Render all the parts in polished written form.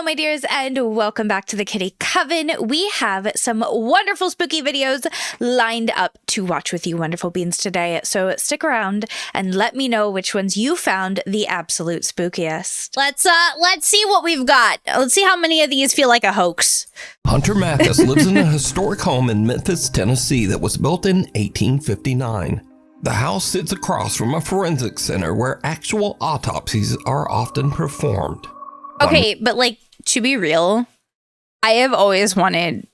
Hello, my dears, and welcome back to the Kitty Coven. We have some wonderful spooky videos lined up to watch with you wonderful beans today. So stick around and let me know which ones you found the absolute spookiest. Let's see what we've got. Let's see how many of these feel like a hoax. Hunter Mathis lives in a historic home in Memphis, Tennessee that was built in 1859. The house sits across from a forensic center where actual autopsies are often performed. Okay, but like, to be real, I have always wanted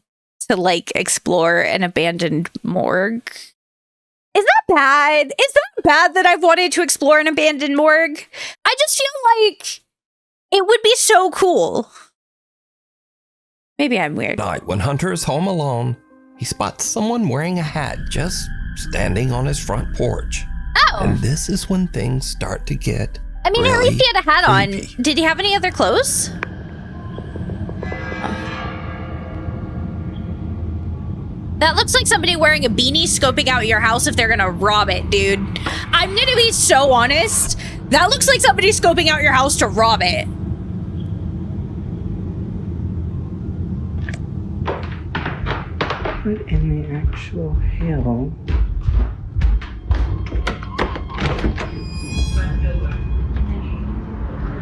to like explore an abandoned morgue. Is that bad? Is that bad that I've wanted to explore an abandoned morgue? I just feel like it would be so cool. Maybe I'm weird. Night, when Hunter is home alone, he spots someone wearing a hat just standing on his front porch. Oh. And this is when things start to get I mean, really at least he had a hat creepy. on. Did he have any other clothes? That looks like somebody wearing a beanie scoping out your house if they're gonna rob it, dude. I'm gonna be so honest. That looks like somebody scoping out your house to rob it. What in the actual hell?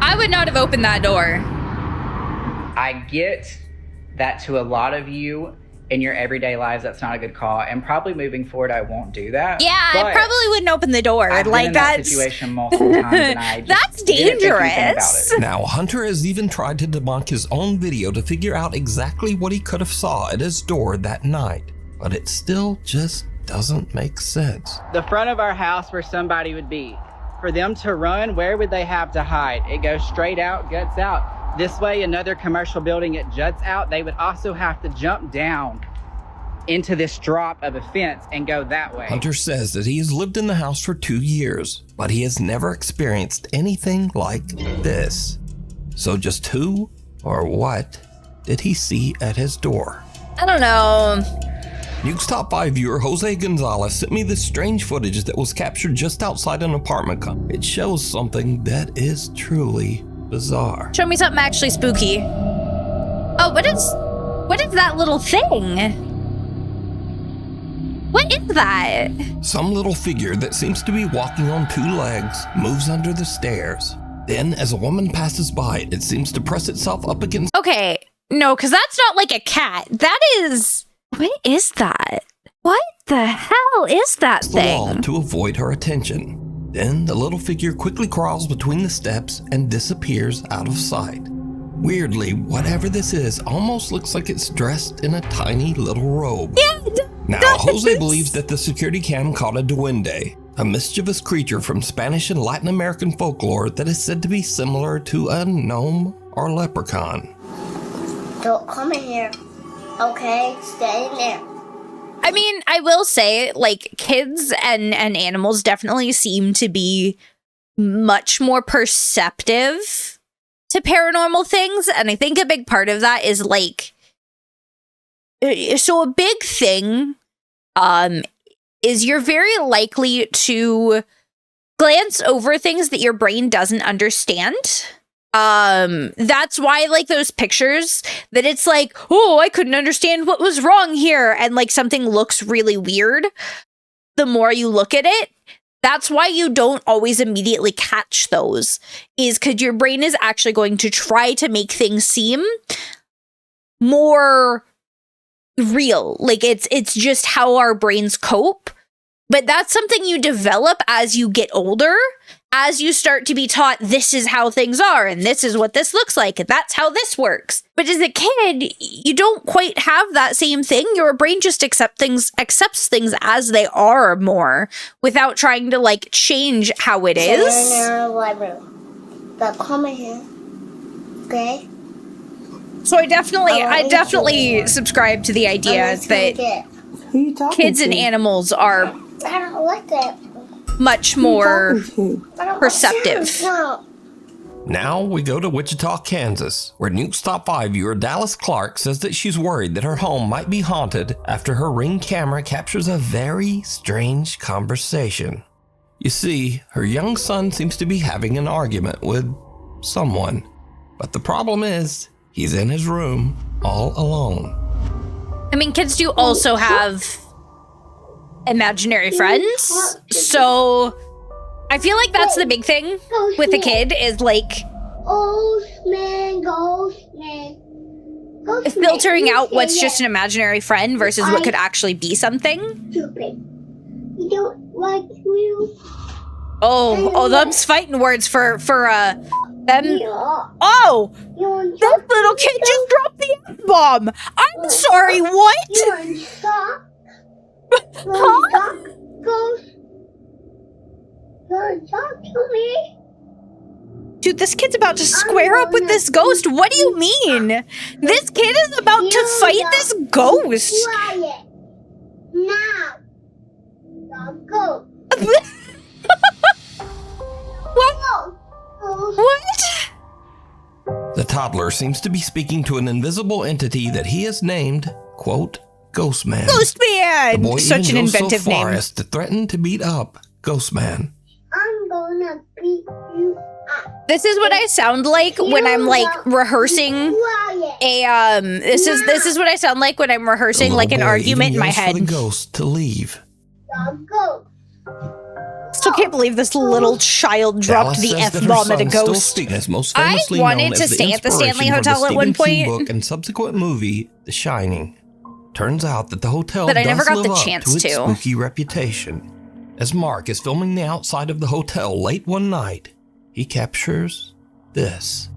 I would not have opened that door. I get that to a lot of you in your everyday lives, that's not a good call. And probably moving forward, I won't do that. Yeah, I probably wouldn't open the door. I've been in that situation multiple times, and I just that's didn't think anything dangerous. about it. Now, Hunter has even tried to debunk his own video to figure out exactly what he could have saw at his door that night, but it still just doesn't make sense. The front of our house where somebody would be. For them to run, where would they have to hide? It goes straight out, guts out. This way, another commercial building, it juts out. They would also have to jump down into this drop of a fence and go that way. Hunter says that he has lived in the house for 2 years, but he has never experienced anything like this. So just who or what did he see at his door? I don't know. Nuke's Top 5 viewer Jose Gonzalez sent me this strange footage that was captured just outside an apartment complex. It shows something that is truly bizarre. Show me something actually spooky. Oh, what is that little thing? What is that? Some little figure that seems to be walking on 2 legs moves under the stairs. Then, as a woman passes by, it seems to press itself up against. Okay, no, because that's not like a cat. That is... What is that? What the hell is that the wall thing? to avoid her attention. Then the little figure quickly crawls between the steps and disappears out of sight. Weirdly, whatever this is almost looks like it's dressed in a tiny little robe. Yeah, Now, Jose believes that the security cam caught a duende, a mischievous creature from Spanish and Latin American folklore that is said to be similar to a gnome or leprechaun. Don't come in here. Okay, stay in there. I mean, I will say, like, kids and animals definitely seem to be much more perceptive to paranormal things. And I think a big part of that is, like, so a big thing is you're very likely to glance over things that your brain doesn't understand. That's why, like, those pictures that it's like, oh, I couldn't understand what was wrong here, and like something looks really weird. The more you look at it, that's why you don't always immediately catch those, is because your brain is actually going to try to make things seem more real. Like, it's just how our brains cope. But that's something you develop as you get older, as you start to be taught this is how things are, and this is what this looks like, and that's how this works. But as a kid, you don't quite have that same thing. Your brain just accepts things as they are more, without trying to, like, change how it is. Stay in our library. But come in here. Okay? So I definitely subscribe to the idea that Who you talking kids to? and animals are I don't like that. much more I don't perceptive. No. Now we go to Wichita, Kansas, where Nuke's Top 5 viewer Dallas Clark says that she's worried that her home might be haunted after her Ring camera captures a very strange conversation. You see, her young son seems to be having an argument with someone, but the problem is He's in his room, all alone. I mean, kids do also have imaginary friends, so I feel like that's the big thing with a kid is like filtering out what's just an imaginary friend versus what could actually be something. Stupid. You don't like you. Oh, them's fighting words for them. Yeah. Oh, You want that little kid just dropped the F-bomb. I'm sorry, what? You want sock? Huh? Ghost. You want talk to me? Dude, this kid's about to square up with this ghost. What do you mean? This kid is about to fight this ghost. Quiet. Now. Dog go. What? Ghost. What? The toddler seems to be speaking to an invisible entity that he has named, quote, Ghost Man. Ghost The Man! boy Such an even goes inventive so far name. as to threaten to beat up Ghost Man. I'm gonna beat you up. This is what I sound like when I'm like rehearsing Quiet. a this is what I sound like when I'm rehearsing The like an little boy argument in even my yells head. for the ghost to leave. Dog go. Still can't believe this little child dropped Dallas the says that her F-bomb at a son still ghost. speaks, most I famously wanted known to as the stay at the Stanley inspiration for Hotel the at one Stephen King point. book and subsequent movie, The Shining. Turns out that the hotel But I does never got live the up chance to its to. spooky reputation. As Mark is filming the outside of the hotel late one night, he captures this.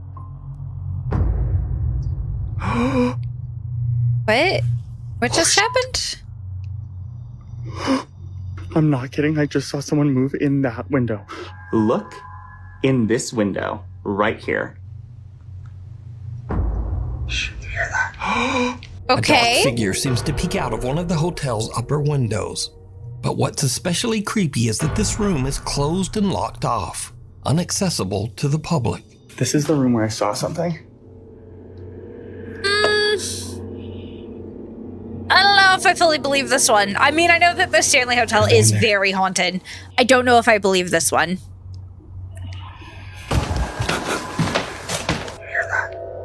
What? What just happened? I'm not kidding. I just saw someone move in that window. Look in this window right here. A dark Okay. figure seems to peek out of one of the hotel's upper windows. But what's especially creepy is that this room is closed and locked off, inaccessible to the public. This is the room where I saw something. I don't know if I fully believe this one. I mean, I know that the Stanley Hotel is very haunted. I don't know if I believe this one.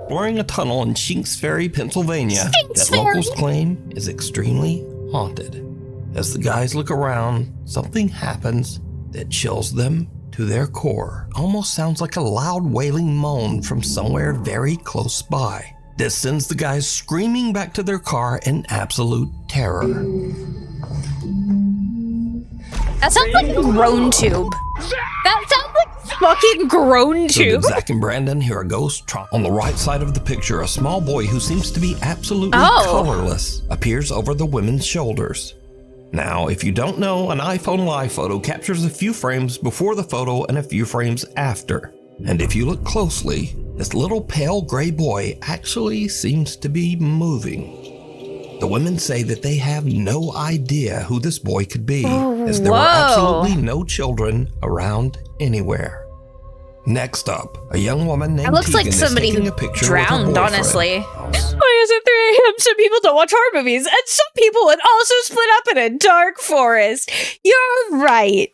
Exploring a tunnel in Shinks Ferry, Pennsylvania, Shinks that locals Ferry. claim is extremely haunted. As the guys look around, something happens that chills them to their core. Almost sounds like a loud wailing moan from somewhere very close by. This sends the guys screaming back to their car in absolute terror. That sounds like a groan tube. That sounds like fucking groan So tube. did Zach and Brandon hear a ghost trot? On the right side of the picture, a small boy who seems to be absolutely Oh. colorless appears over the women's shoulders. Now, if you don't know, an iPhone live photo captures a few frames before the photo and a few frames after. And if you look closely, this little pale gray boy actually seems to be moving. The women say that they have no idea who this boy could be, as there were whoa. absolutely no children around anywhere. Next up, a young woman named It looks like Tegan is somebody taking who a picture with her drowned, boyfriend. honestly. Why is it 3 a.m.? Some people don't watch horror movies, and some people would also split up in a dark forest. You're right.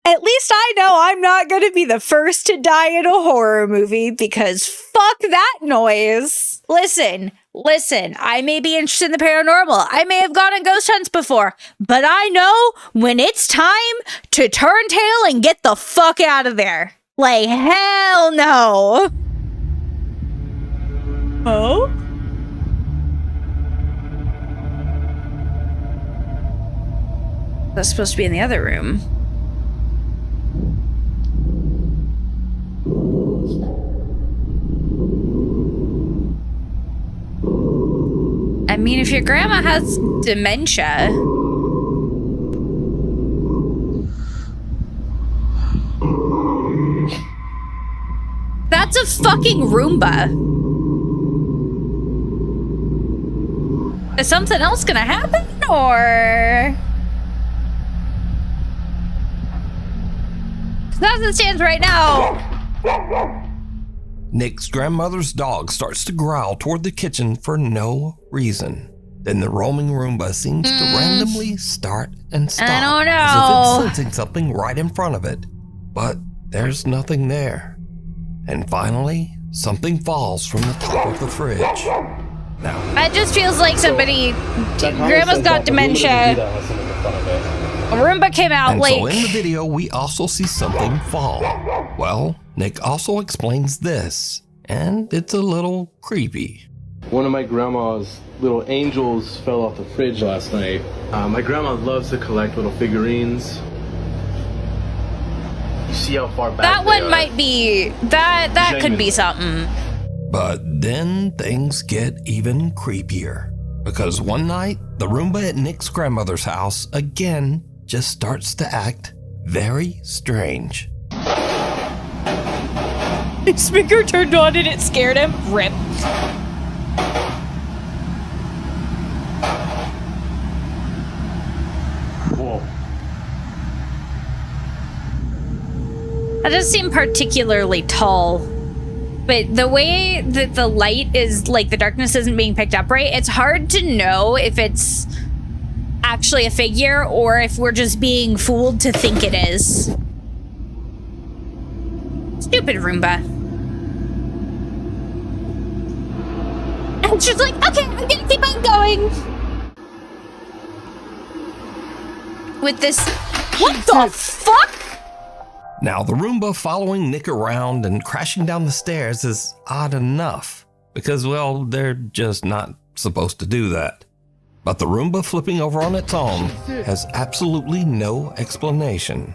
At least I know I'm not going to be the first to die in a horror movie, because fuck that noise. Listen, I may be interested in the paranormal. I may have gone on ghost hunts before, but I know when it's time to turn tail and get the fuck out of there. Like, hell no. Oh? That's supposed to be in the other room. I mean, if your grandma has dementia. That's a fucking Roomba. Is something else gonna happen, or? As it stands right now. Nick's grandmother's dog starts to growl toward the kitchen for no reason. Then the roaming Roomba seems to randomly start and stop, I don't as if know. it's sensing something right in front of it. But there's nothing there. And finally, something falls from the top of the fridge. Now, That just feels like somebody. Grandma's got dementia. A Roomba came out and like. so in the video, we also see something fall. Well, Nick also explains this, and it's a little creepy. One of my grandma's little angels fell off the fridge last night. My grandma loves to collect little figurines. You see how far back That they one are. might be. That could be something. But then things get even creepier. Because one night, the Roomba at Nick's grandmother's house again just starts to act very strange. His speaker turned on and it scared him. Rip. Whoa. That does seem particularly tall. But the way that the light is, like, the darkness isn't being picked up right, it's hard to know if it's actually a figure or if we're just being fooled to think it is. Stupid Roomba. And she's like, okay, I'm gonna keep on going. With this, what the fuck? Now, the Roomba following Nick around and crashing down the stairs is odd enough, because, well, they're just not supposed to do that. But the Roomba flipping over on its own has absolutely no explanation.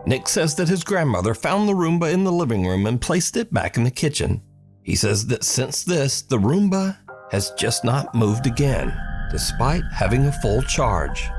Nick says that his grandmother found the Roomba in the living room and placed it back in the kitchen. He says that since this, the Roomba has just not moved again, despite having a full charge.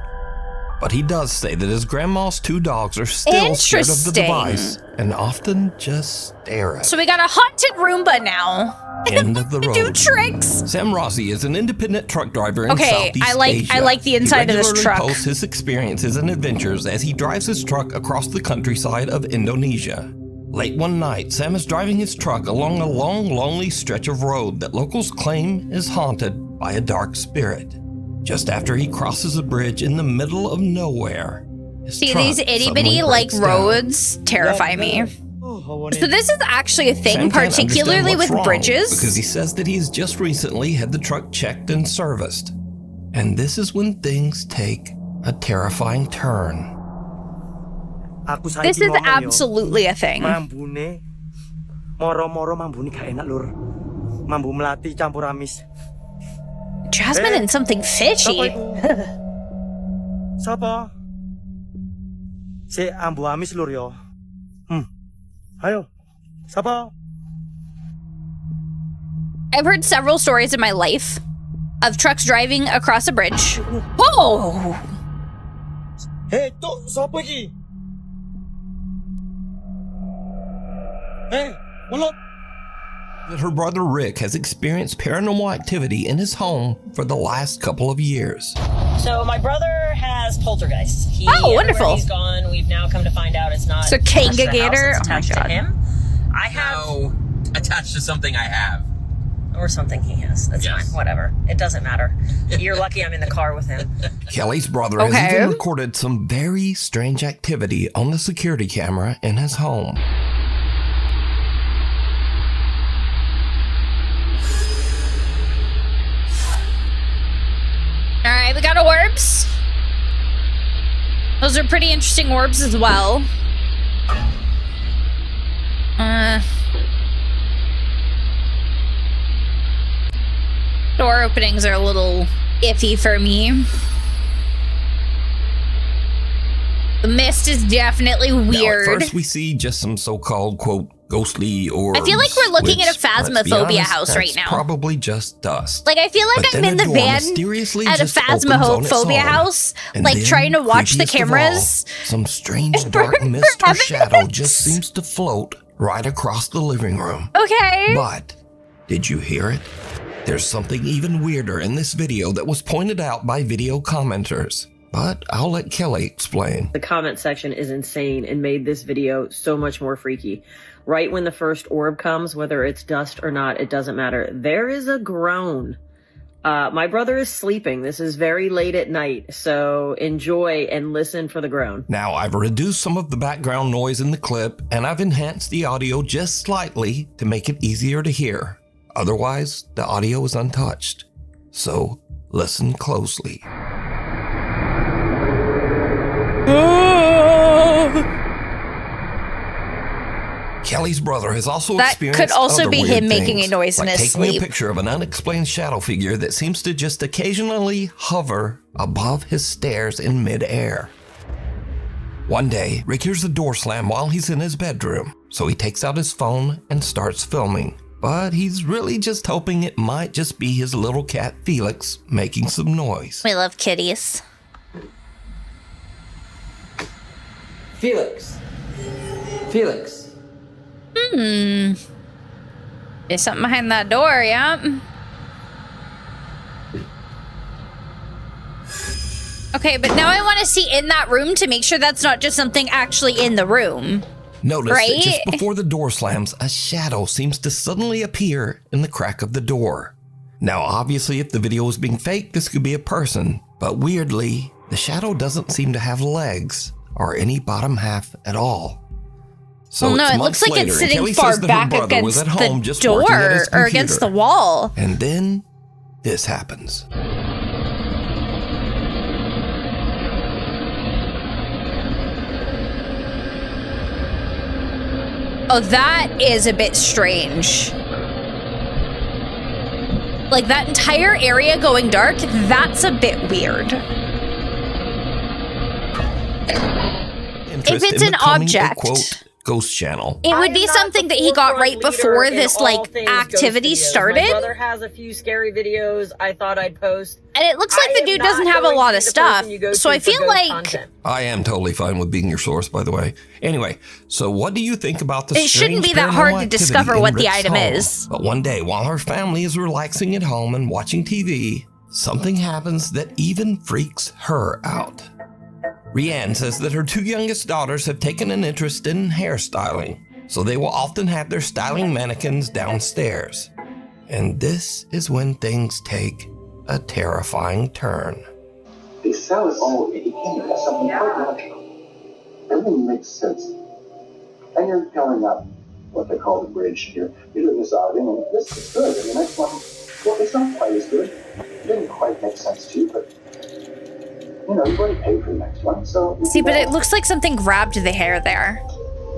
But he does say that his grandma's 2 dogs are still scared of the device and often just stare at it. So we got a haunted Roomba now. End of the road. Do tricks. Sam Rossi is an independent truck driver in Southeast Asia. I like the inside of this truck. He regularly posts his experiences and adventures as he drives his truck across the countryside of Indonesia. Late one night, Sam is driving his truck along a long, lonely stretch of road that locals claim is haunted by a dark spirit. Just after he crosses a bridge in the middle of nowhere, his See, truck these itty bitty suddenly like breaks down. roads terrify me. So this is actually a thing, Sam can't particularly understand what's with wrong bridges. because he says that he's just recently had the truck checked and serviced. And this is when things take a terrifying turn. This is absolutely a thing. Mambune. Moro-moro mambune gak enak, Lur. Mambu melati campur amis. Jasmine and something fishy. Sapa? Si ambu amis, Lur, yo. Ayo. Sapa? I've heard several stories in my life of trucks driving across a bridge. Oh! Hey, to, sapa iki? Hey, mulot. That her brother Rick has experienced paranormal activity in his home for the last couple of years. So my brother has poltergeists. Oh, wonderful. He's gone. We've now come to find out it's not So attached to the Kanga-gator? house, it's Oh my attached God. to him. I have, No, attached to something I have. or something he has. That's Yes. fine. Whatever. It doesn't matter. You're lucky I'm in the car with him. Kelly's brother has Okay. even recorded some very strange activity on the security camera in his home. All right, we got orbs. Those are pretty interesting orbs as well. Door openings are a little iffy for me. The mist is definitely Now, weird. at first we see just some so-called, quote, ghostly orbs. I feel like we're looking at a which, let's be phasmophobia honest, house right that's now. Probably just dust. Like, I feel like But I'm then in the a door van mysteriously at a just opens on its phasmophobia own. house, And like then, trying to watch the creepiest of all, cameras. some strange For dark mist or heaven's shadow sakes. just seems to float right across the living room. Okay. But did you hear it? There's something even weirder in this video that was pointed out by video commenters. But I'll let Kelly explain. The comment section is insane and made this video so much more freaky. Right when the first orb comes, whether it's dust or not, it doesn't matter. There is a groan My brother is sleeping. This is very late at night, so enjoy and listen for the groan. Now, I've reduced some of the background noise in the clip, and I've enhanced the audio just slightly to make it easier to hear. Otherwise, the audio is untouched. So, listen closely. Kelly's brother has also experienced That could also other be weird him making things, a noise in like his taking sleep. a picture of an unexplained shadow figure that seems to just occasionally hover above his stairs in midair. One day, Rick hears the door slam while he's in his bedroom, so he takes out his phone and starts filming. But he's really just hoping it might just be his little cat Felix making some noise. We love kitties. Felix. Felix. There's something behind that door, yeah. Okay, but now I want to see in that room to make sure that's not just something actually in the room. Notice right? that just before the door slams, a shadow seems to suddenly appear in the crack of the door. Now, obviously, if the video is being faked, this could be a person, but weirdly, the shadow doesn't seem to have legs or any bottom half at all. So well, no, it's it looks months like later, it's and sitting Kelly far says that her back brother was against at home the just working at his door or against the computer. wall. And then this happens. Oh, that is a bit strange. Like that entire area going dark, that's a bit weird. If it's an object, quote, ghost channel. it would be something that he got right before this like activity started. My brother has a few scary videos I thought I'd post. And it looks like the dude doesn't have a lot of stuff. So I feel like I am totally fine with being your source, by the way. Anyway, so what do you think about the it shouldn't strange be that hard paranormal to activity discover in what the Rick's item home? is. But one day, while her family is relaxing at home and watching TV, something happens that even freaks her out. Rianne says that her two youngest daughters have taken an interest in hairstyling, so they will often have their styling mannequins downstairs. And this is when things take a terrifying turn. They sell it all independent as something quite natural. Everything makes sense. And you're going up what they call the bridge. You're doing this outing, and this is good. And the next one, well, it's not quite as good. It didn't quite make sense to you, but you know, you've already paid for the next one, so... See, but it looks like something grabbed the hair there.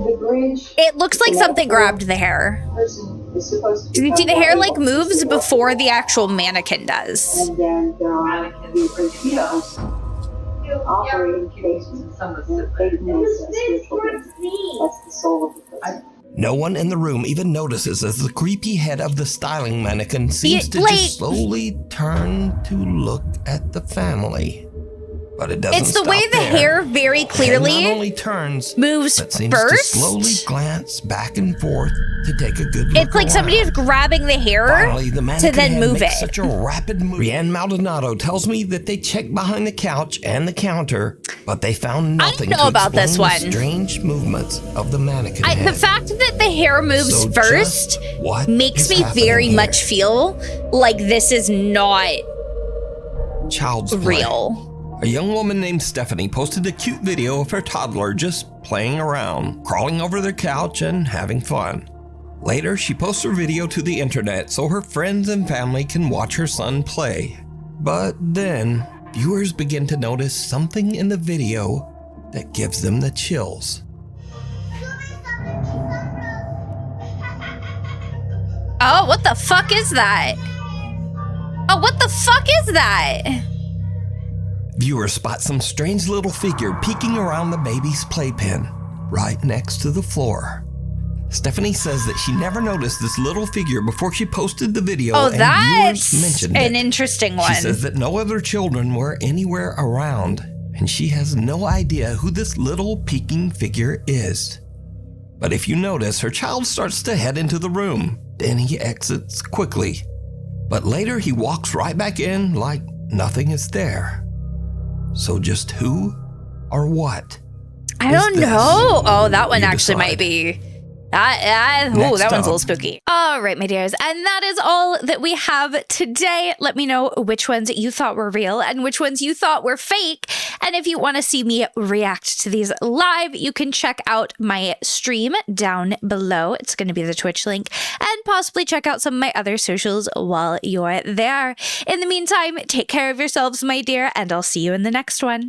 The bridge... It looks like something grabbed the hair. Is supposed to You see, the hair like moves before the actual mannequin does. And then there are the mosquitoes operating basement. That's the soul of the place. No one in the room even notices as the creepy head of the styling mannequin seems to just slowly turn to look at the family. But it doesn't It's the stop way the there. hair very clearly The head not only turns, moves but seems first. to slowly glance back and forth to take a good look It's like somebody is grabbing the hair Finally, the to mannequin then head move makes it. such a rapid move. Rianne Maldonado tells me that they checked behind the couch and the counter, but they found nothing know to about this explain the one. strange movements of the mannequin The head. fact that the hair moves So first just what makes is me happening very here? much feel like this is not Child's play. real. A young woman named Stephanie posted a cute video of her toddler just playing around, crawling over their couch and having fun. Later, she posts her video to the internet so her friends and family can watch her son play. But then, viewers begin to notice something in the video that gives them the chills. Oh, what the fuck is that? Oh, what the fuck is that? Viewers spot some strange little figure peeking around the baby's playpen, right next to the floor. Stephanie says that she never noticed this little figure before she posted the video, Oh, and that's viewers mentioned an it. interesting one. She says that no other children were anywhere around, and she has no idea who this little peeking figure is. But if you notice, her child starts to head into the room, then he exits quickly. But later he walks right back in like nothing is there. So just who or what? I don't know. Oh, that one You actually decide. might be that one's a little up. spooky. All right, my dears. And that is all that we have today. Let me know which ones you thought were real and which ones you thought were fake. And if you want to see me react to these live, you can check out my stream down below. It's going to be the Twitch link, and possibly check out some of my other socials while you're there. In the meantime, take care of yourselves, my dear, and I'll see you in the next one.